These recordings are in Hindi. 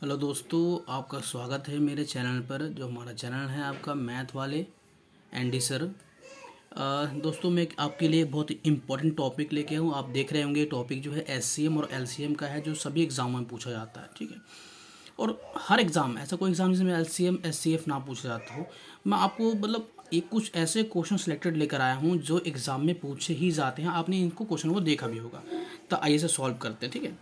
हेलो दोस्तों, आपका स्वागत है मेरे चैनल पर। जो हमारा चैनल है आपका मैथ वाले एंडी सर। दोस्तों, मैं आपके लिए बहुत इम्पोर्टेंट टॉपिक लेके आऊँ। आप देख रहे होंगे टॉपिक जो है एससीएम और एलसीएम का है, जो सभी एग्जामों में पूछा जाता है। ठीक है, और हर एग्ज़ाम, ऐसा कोई एग्ज़ाम जिसमें एलसीएम एससीएफ ना पूछा जाता हो। मैं आपको मतलब एक कुछ ऐसे क्वेश्चन सेलेक्टेड लेकर आया हूँ जो एग्ज़ाम में पूछे ही जाते हैं। आपने इनको क्वेश्चन को देखा भी होगा। तो आइए से सॉल्व करते हैं। ठीक है,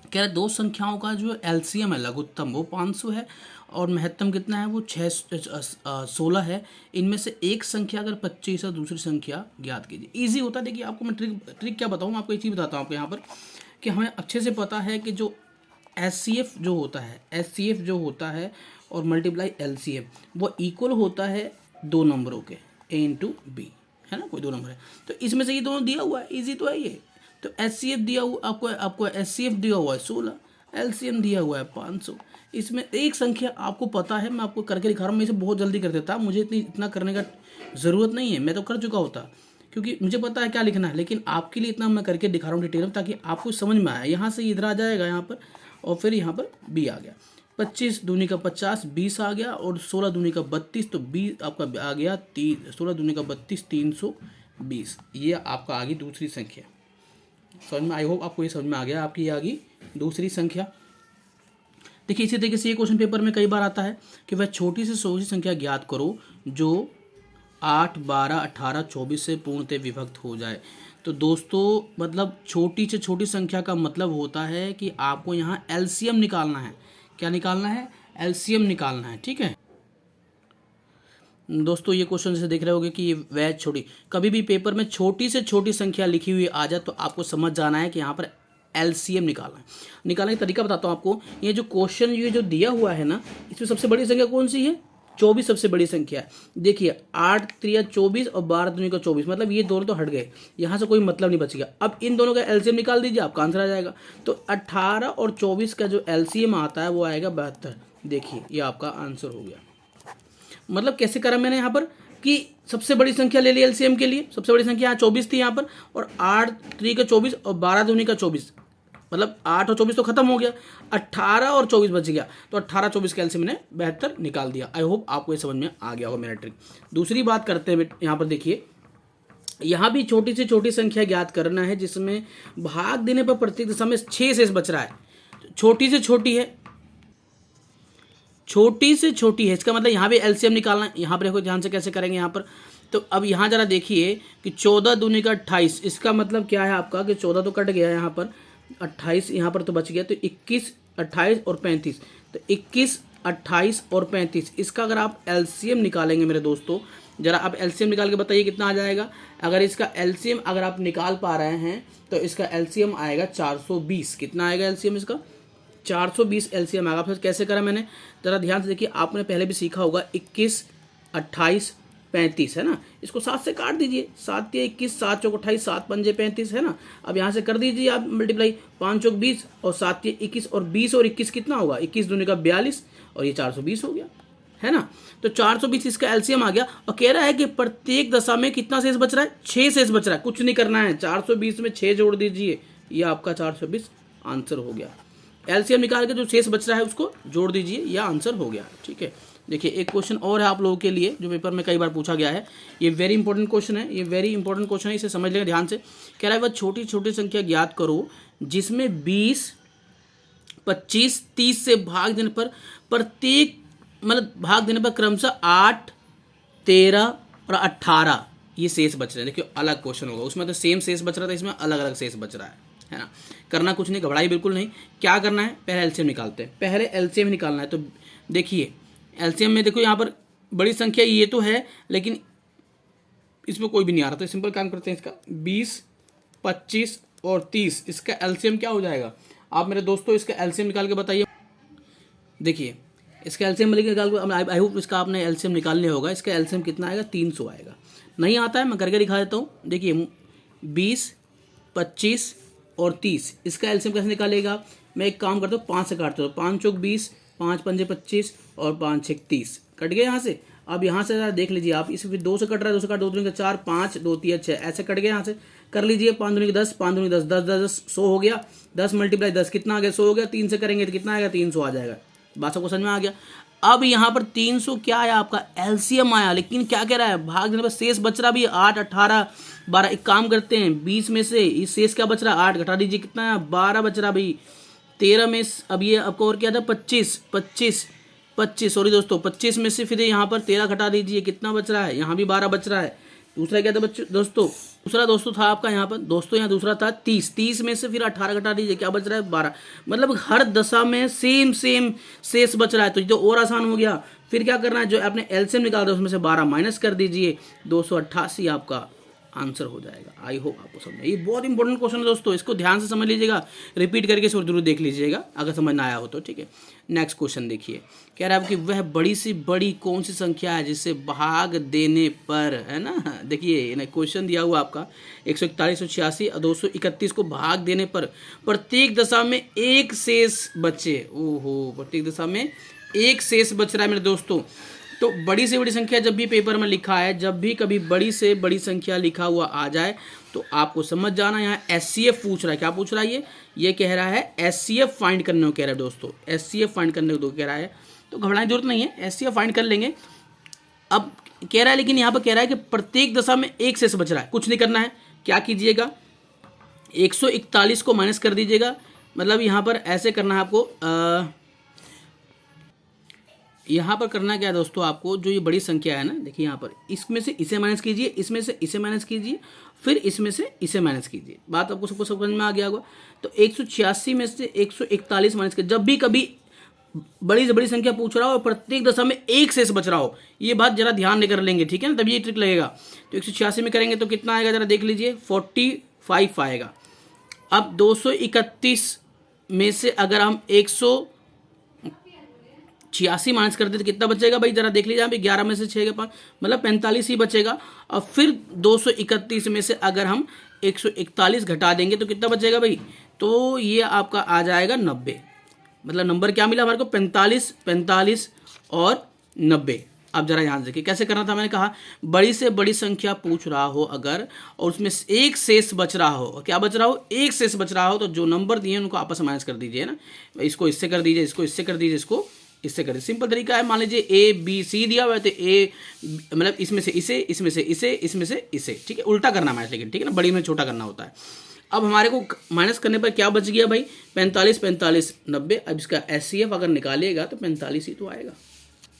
कह रहे दो संख्याओं का जो एलसीएम है लघुत्तम वो 500 है और महत्तम कितना है वो 16 है। इनमें से एक संख्या अगर 25 है, दूसरी संख्या ज्ञात कीजिए। इजी होता है। देखिए, आपको मैं ट्रिक क्या बताऊँ, आपको एक चीज़ बताता हूँ आपको यहाँ पर कि हमें अच्छे से पता है कि जो एस सी एफ जो होता है और मल्टीप्लाई एल सी एम वो इक्वल होता है दो नंबरों के, ए इंटू बी, है ना। कोई दो नंबर है तो इसमें से ये दोनों दिया हुआ है, इजी तो है ये। तो एच सी एफ दिया हुआ आपको एच सी एफ दिया हुआ है 16, एल सी एम दिया हुआ है 500। इसमें एक संख्या आपको पता है, मैं आपको करके दिखा रहा हूँ। मैं इसे बहुत जल्दी कर देता, मुझे इतना करने का ज़रूरत नहीं है, मैं तो कर चुका होता क्योंकि मुझे पता है क्या लिखना है। लेकिन आपके लिए इतना मैं करके दिखा रहा हूँ डिटेल में, ताकि आपको समझ में आए। यहाँ से इधर आ जाएगा यहाँ पर, और फिर यहाँ पर बी आ गया। 25 दूनी का 50, 20 आ गया, और 16 दूनी का 32, तो 20 आपका आ गया 16 दूनी का 32, 320। ये आपका आ गई दूसरी संख्या। समझ में, आई होप आपको ये समझ में आ गया। आपकी ये आ गई दूसरी संख्या। देखिए, इसी तरीके से ये क्वेश्चन पेपर में कई बार आता है कि वह छोटी से छोटी संख्या ज्ञात करो जो 8, 12, 18, 24 से पूर्णतः विभक्त हो जाए। तो दोस्तों, मतलब छोटी से छोटी संख्या का मतलब होता है कि आपको यहाँ एलसीएम निकालना है। क्या निकालना है? एलसीएम निकालना है। ठीक है दोस्तों, ये क्वेश्चन जैसे देख रहे होगे कि ये वह छोटी, कभी भी पेपर में छोटी से छोटी संख्या लिखी हुई आ जाए तो आपको समझ जाना है कि यहाँ पर एलसीएम निकालना है। निकालने का तरीका बताता हूँ आपको। ये जो क्वेश्चन ये जो दिया हुआ है ना, इसमें सबसे बड़ी संख्या कौन सी है? 24 सबसे बड़ी संख्या है। देखिए, 8 3 24 और 12 दूनी का 24, मतलब ये दोनों तो हट गए, यहाँ से कोई मतलब नहीं बच गया। अब इन दोनों का एलसीएम निकाल दीजिए, आपका आंसर आ जाएगा। तो 18 और 24 का जो एलसीएम आता है वो आएगा 72। देखिए, ये आपका आंसर हो गया। मतलब कैसे करा मैंने यहाँ पर कि सबसे बड़ी संख्या ले ली एलसीएम के लिए। सबसे बड़ी संख्या यहाँ 24 थी यहाँ पर, और 8 3 का 24 और 12 दूनी का 24, मतलब 8 और 24 तो खत्म हो गया, 18 और 24 बच गया। तो 18 24 का एलसीएम मैंने 72 निकाल दिया। आई होप आपको ये समझ में आ गया होगा मेरा ट्रिक। दूसरी बात करते हैं यहाँ पर। देखिए, यहाँ भी छोटी से छोटी संख्या ज्ञात करना है जिसमें भाग देने पर प्रत्येक दिशा में 6 शेष बच रहा है। छोटी से छोटी है, छोटी से छोटी है, इसका मतलब यहाँ भी एलसीएम निकालना है। यहाँ पर देखो ध्यान से कैसे करेंगे यहाँ पर। तो अब यहाँ जरा देखिए कि 14 दूनी का 28, इसका मतलब क्या है आपका कि 14 तो कट गया यहाँ पर, 28 यहाँ पर तो बच गया। तो 21, 28 और 35, तो 21, 28 और 35, इसका अगर आप एलसीएम निकालेंगे मेरे दोस्तों, जरा आप एलसीएम निकाल के बताइए कितना आ जाएगा। अगर इसका एलसीएम अगर आप निकाल पा रहे हैं तो इसका एलसीएम आएगा 420। कितना आएगा एलसीएम इसका? 420 एलसीएम आएगा। फिर कैसे करा मैंने, ज़रा ध्यान से देखिए। आपने पहले भी सीखा होगा 21, 28, 35, है ना। इसको 7 से काट दीजिए। 7 या 21, 7 चौक 28, 7 पंजे 35, है ना। अब यहाँ से कर दीजिए आप मल्टीप्लाई, 5 चौक 20 और 7 या 21, और 20 और 21 कितना होगा? 21 दूनी का 42, और ये 420 हो गया, है ना। तो 420 इसका एलसीएम आ गया। और कह रहा है कि प्रत्येक दशा में कितना शेष बच रहा है? 6 शेष बच रहा है। कुछ नहीं करना है, 420 में 6 जोड़ दीजिए, ये आपका 420 आंसर हो गया। एलसीएम निकाल के जो शेष बच रहा है उसको जोड़ दीजिए, यह आंसर हो गया। ठीक है, देखिए एक क्वेश्चन और है आप लोगों के लिए जो पेपर में कई बार पूछा गया है। ये वेरी इंपॉर्टेंट क्वेश्चन है, ये वेरी इंपॉर्टेंट क्वेश्चन है, इसे समझ लेगा ध्यान से। कह रहा है वह छोटी छोटी संख्या ज्ञात करो जिसमें 20, 25, 30 से भाग देने पर प्रत्येक, मतलब भाग देने पर क्रमशः 8, 13 और 18 ये शेष बच रहे हैं। देखिए, अलग क्वेश्चन होगा, उसमें तो सेम शेष बच रहा था, इसमें अलग अलग शेष बच रहा है ना। करना कुछ नहीं, घबराई बिल्कुल नहीं। क्या करना है, पहले एलसीएम निकालते हैं। पहले एलसीएम निकालना है। तो देखिए एलसीएम में देखो यहाँ पर बड़ी संख्या ये तो है, लेकिन इसमें कोई भी नहीं आ रहा। तो सिंपल काम करते हैं, इसका 20, 25 और 30, इसका एलसीएम क्या हो जाएगा? आप मेरे दोस्तों इसका एलसीएम निकाल के बताइए। देखिए, इसका एलसीएम निकाल के, आई होप इसका आपने एलसीएम निकालने होगा। इसका एलसीएम कितना आएगा? 300 आएगा। नहीं आता है, मैं करके दिखा देता हूँ। देखिए, 20, 25 और 30, इसका एलसीएम कैसे निकालेगा? मैं एक काम करता हूँ, 5 से काटता हूँ। 5 चौक 20, 5 पंजे 25 और 5 छक 30, कट गया यहाँ से। अब यहाँ से देख लीजिए आप, इस 2 से कट रहा है, 2 से काट, 2 3 का 4, 5, 2 3 6, ऐसे कट गया यहाँ से। कर लीजिए, 5 दूनी 10, 5 दूनी 10, 10 10 100 हो गया, 10 मल्टीप्लाई 10 कितना आ गया, 100 हो गया, 3 से करेंगे तो कितना आएगा, 300 आ जाएगा। बात सबको समझ में आ गया। अब यहाँ पर 300 क्या आया आपका, एलसीएम आया, लेकिन क्या कह रहा है, भाग देने पर शेष बच रहा भी 8, 18, 12। एक काम करते हैं, 20 में से इस शेष क्या बच रहा, 8 घटा दीजिए, कितना है, 12 बच रहा भाई। 13 में अब ये आपको और क्या था, 25, सॉरी दोस्तों, 25 में से फिर यहाँ पर 13 घटा दीजिए, कितना बच रहा है, यहाँ भी 12 बच रहा है। दूसरा क्या था बच्चों, दूसरा था आपका यहाँ पर दोस्तों, यहाँ दूसरा था 30 में से फिर 18 घटा दीजिए, क्या बच रहा है, 12। मतलब हर दशा में सेम शेष बच रहा है। तो ये तो और आसान हो गया। फिर क्या करना है, जो आपने एलसीएम निकाला था उसमें से 12 माइनस कर दीजिए, 288 आपका आंसर हो जाएगा। आई होप आपको समझ, ये बहुत इंपॉर्टेंट क्वेश्चन है दोस्तों, इसको ध्यान से समझ लीजिएगा, रिपीट करके इसको जरूर देख लीजिएगा अगर समझ ना आया हो तो, ठीक है। नेक्स्ट क्वेश्चन देखिए, कह रहा है कि वह बड़ी से बड़ी कौन सी संख्या है जिसे भाग देने पर, है ना, देखिए क्वेश्चन दिया हुआ आपका 141, 186 और 231 को भाग देने पर प्रत्येक दशा में एक शेष बचे। ओहो, प्रत्येक दशा में एक शेष बच रहा है मेरे दोस्तों। तो बड़ी से बड़ी संख्या जब भी पेपर में लिखा है, जब भी कभी बड़ी से बड़ी संख्या लिखा हुआ आ जाए तो आपको समझ जाना, यहाँ एचसीएफ पूछ रहा है। क्या पूछ रहा है ये कह रहा है एचसीएफ फाइंड करने को कह रहा है दोस्तों, एचसीएफ फाइंड करने को कह रहा है। तो घबराने की जरूरत नहीं है, एचसीएफ फाइंड कर लेंगे। अब कह रहा है, लेकिन यहाँ पर कह रहा है कि प्रत्येक दशा में एक शेष बच रहा है। कुछ नहीं करना है, क्या कीजिएगा, 141 को माइनस कर दीजिएगा। मतलब यहाँ पर ऐसे करना है आपको, यहाँ पर करना क्या है दोस्तों, आपको जो ये बड़ी संख्या है ना, देखिए यहाँ पर इसमें से इसे माइनस कीजिए, इसमें से इसे माइनस कीजिए, फिर इसमें से इसे माइनस कीजिए। बात आपको सबको समझ में आ गया होगा। तो 186 में से 141 माइनस कीजिए। जब भी कभी बड़ी से बड़ी संख्या पूछ रहा हो और प्रत्येक दशा में एक शेष बच रहा हो, ये बात जरा ध्यान देकर लेंगे, ठीक है ना, तभी ये ट्रिक लगेगा। तो 186 में करेंगे तो कितना आएगा, जरा देख लीजिए, 45 आएगा। अब 231 में से अगर हम 186 माइनस करते तो कितना बचेगा भाई, जरा देख लीजिए। यहाँ पे 11 में से 6 के पास मतलब 45 ही बचेगा। और फिर 231 में से अगर हम 141 घटा देंगे तो कितना बचेगा भाई, तो ये आपका आ जाएगा 90। मतलब नंबर क्या मिला हमारे को, 45 और 90। अब जरा यहाँ देखिए कैसे करना था। मैंने कहा बड़ी से बड़ी संख्या पूछ रहा हो अगर, और उसमें एक शेष बच रहा हो, क्या बच रहा हो, एक शेष बच रहा हो, तो जो नंबर दिए उनको आपस में माइनस कर दीजिए ना। इसको इससे कर दीजिए, इसको इससे कर दीजिए, इसको इससे करें। सिंपल तरीका है। मान लीजिए ए बी सी दिया हुआ है तो ए मतलब इसमें से इसे, इसमें से इसे, इसमें से इसे, ठीक है, उल्टा करना है लेकिन, ठीक है ना, बड़ी में छोटा करना होता है। अब हमारे को माइनस करने पर क्या बच गया भाई, 45 90। अब इसका एचसीएफ अगर निकालिएगा तो 45 ही तो आएगा,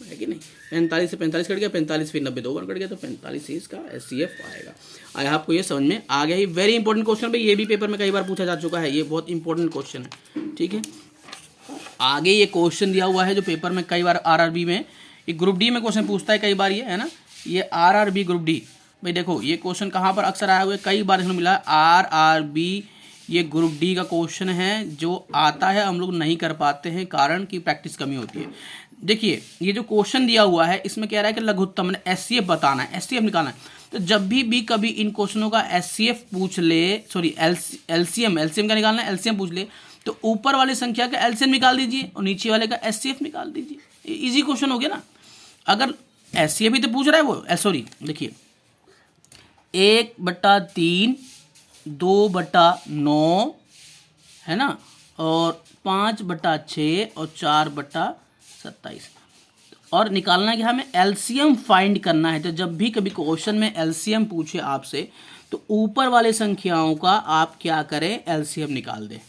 है कि नहीं। 45 से 45 कट गया, 45 फिर 90 दो बार कट गया, तो 45 ही इसका एचसीएफ आएगा। आए आपको ये समझ में आ गया। ये वेरी इंपॉर्टेंट क्वेश्चन भाई, ये भी पेपर में कई बार पूछा जा चुका है, ये बहुत इंपॉर्टेंट क्वेश्चन है, ठीक है। आगे ये क्वेश्चन दिया हुआ है जो पेपर में कई बार आरआरबी में, ये ग्रुप डी में क्वेश्चन पूछता है कई बार, ये है ना, ये आरआरबी ग्रुप डी। भाई देखो ये क्वेश्चन कहाँ पर अक्सर आया हुआ है, कई बार इसमें मिला है आरआरबी, ये ग्रुप डी का क्वेश्चन है जो आता है, हम लोग नहीं कर पाते हैं कारण की प्रैक्टिस कमी होती है। देखिए ये जो क्वेश्चन दिया हुआ है इसमें कह रहा है कि लघुत्तम एचसीएफ बताना है, एचसीएफ निकालना है। तो जब भी कभी इन क्वेश्चनों का एचसीएफ पूछ ले, सॉरी एलसीएम का निकालना है, एलसीएम पूछ ले, तो ऊपर वाली संख्या का एलसीएम निकाल दीजिए और नीचे वाले का एचसीएफ निकाल दीजिए। इजी क्वेश्चन हो गया ना। अगर एचसीएफ ही तो पूछ रहा है वो, सॉरी देखिए 1/3, 2/9 है ना, और 5/6 और 4/27 और निकालना है कि हमें एलसीएम फाइंड करना है। तो जब भी कभी क्वेश्चन में एलसीएम पूछे आपसे तो ऊपर वाले संख्याओं का आप क्या करें, एलसीएम निकाल दें,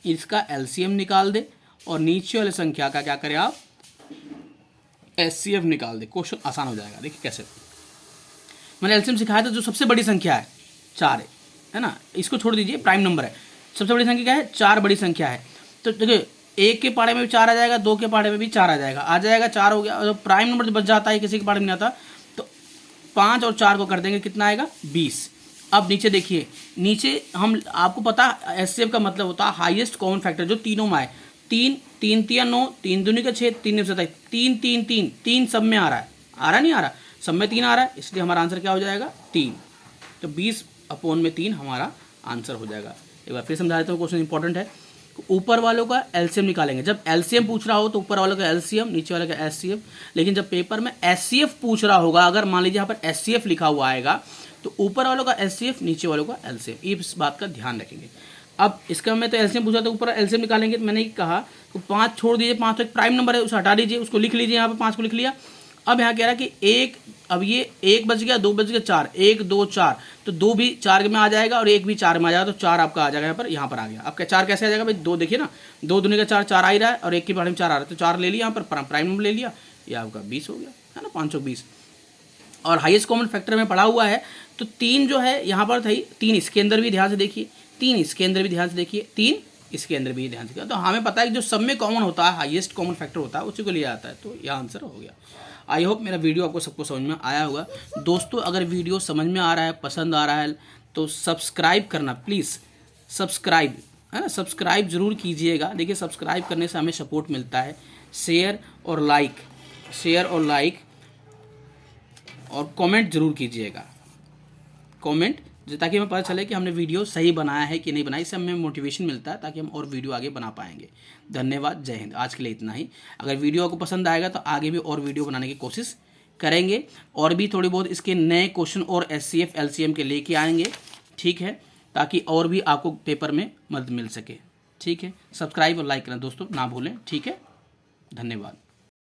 इसका एलसीएम निकाल दे और नीचे वाले संख्या का क्या करें आप, एचसीएफ निकाल दे। क्वेश्चन आसान हो जाएगा। देखिए कैसे, मैंने एलसीएम सिखाया था। जो सबसे बड़ी संख्या है 4 है ना, इसको छोड़ दीजिए, प्राइम नंबर है। सबसे बड़ी संख्या क्या है, 4 बड़ी संख्या है। तो देखिए 1 के पहाड़े में भी 4 आ जाएगा, 2 के पहाड़े में भी 4 आ जाएगा, 4 हो गया। और जब प्राइम नंबर बच जाता है, किसी के पहाड़े में नहीं आता, तो 5 और 4 को कर देंगे, कितना आएगा 20। अब नीचे देखिए, नीचे हम आपको पता एचसीएफ का मतलब होता है हाईएस्ट कॉमन फैक्टर जो तीनों में आए। 3 3 3 9, 3 दूनी का 6, 3 27, 3 3 3 3 सब में आ रहा है, नहीं आ रहा, सब में 3 आ रहा है, इसलिए हमारा आंसर क्या हो जाएगा 3। तो 20/3 हमारा आंसर हो जाएगा। एक बार फिर समझा देता हूँ, क्वेश्चन इंपॉर्टेंट है। ऊपर वालों का एलसीएम निकालेंगे। जब एलसीएम पूछ रहा हो तो ऊपर वालों का एलसीएम, नीचे वाले का एचसीएफ। लेकिन जब पेपर में एचसीएफ पूछ रहा होगा, अगर मान लीजिए यहाँ पर एचसीएफ लिखा हुआ आएगा, तो ऊपर वालों का HCF, नीचे वालों का LCM, इस बात का ध्यान रखेंगे। अब इसका मैं तो LCM पूछा था, ऊपर LCM निकालेंगे, तो मैंने कहा तो 5 छोड़ दीजिए, 5 तो एक प्राइम नंबर है, उसे हटा दीजिए, उसको लिख लीजिए, यहाँ पे 5 को लिख लिया। अब यहाँ कह रहा है कि एक, अब ये 1 बच गया, 2 बच गया, 4, 1 2 4, तो 2 भी 4 में आ जाएगा और 1 भी 4 में आ जाएगा, तो 4 आपका आ जाएगा यहाँ पर आ गया। आपका 4 कैसे आ जाएगा भाई, 2 देखिए ना, 2 दूनी का 4, 4 आ ही रहा है और 1 के बारे में 4 आ रहा है, तो 4 ले लिया यहाँ पर, प्राइम नंबर ले लिया, ये आपका 20 हो गया, है ना, 520। और हाईएस्ट कॉमन फैक्टर में पढ़ा हुआ है, तो 3 जो है यहाँ पर था, 3 इसके अंदर भी ध्यान से देखिए, 3 इसके अंदर भी ध्यान से देखिए, 3 इसके अंदर भी ध्यान से देखिए। तो हमें पता है कि जो सब में कॉमन होता है, हाईएस्ट कॉमन फैक्टर होता है, उसी को लिया जाता है, तो यह आंसर हो गया। आई होप मेरा वीडियो आपको सबको समझ में आया होगा। दोस्तों अगर वीडियो समझ में आ रहा है, पसंद आ रहा है, तो सब्सक्राइब करना प्लीज़, सब्सक्राइब, है ना, सब्सक्राइब जरूर कीजिएगा। देखिए सब्सक्राइब करने से हमें सपोर्ट मिलता है। शेयर और लाइक और कमेंट जरूर कीजिएगा, कमेंट, ताकि हमें पता चले कि हमने वीडियो सही बनाया है कि नहीं बनाया। इससे हमें मोटिवेशन मिलता है ताकि हम और वीडियो आगे बना पाएंगे। धन्यवाद, जय हिंद। आज के लिए इतना ही। अगर वीडियो आपको पसंद आएगा तो आगे भी और वीडियो बनाने की कोशिश करेंगे, और भी थोड़ी बहुत इसके नए क्वेश्चन और HCF LCM के लेके आएंगे, ठीक है, ताकि और भी आपको पेपर में मदद मिल सके। ठीक है, सब्सक्राइब और लाइक करना दोस्तों ना भूलें। ठीक है, धन्यवाद।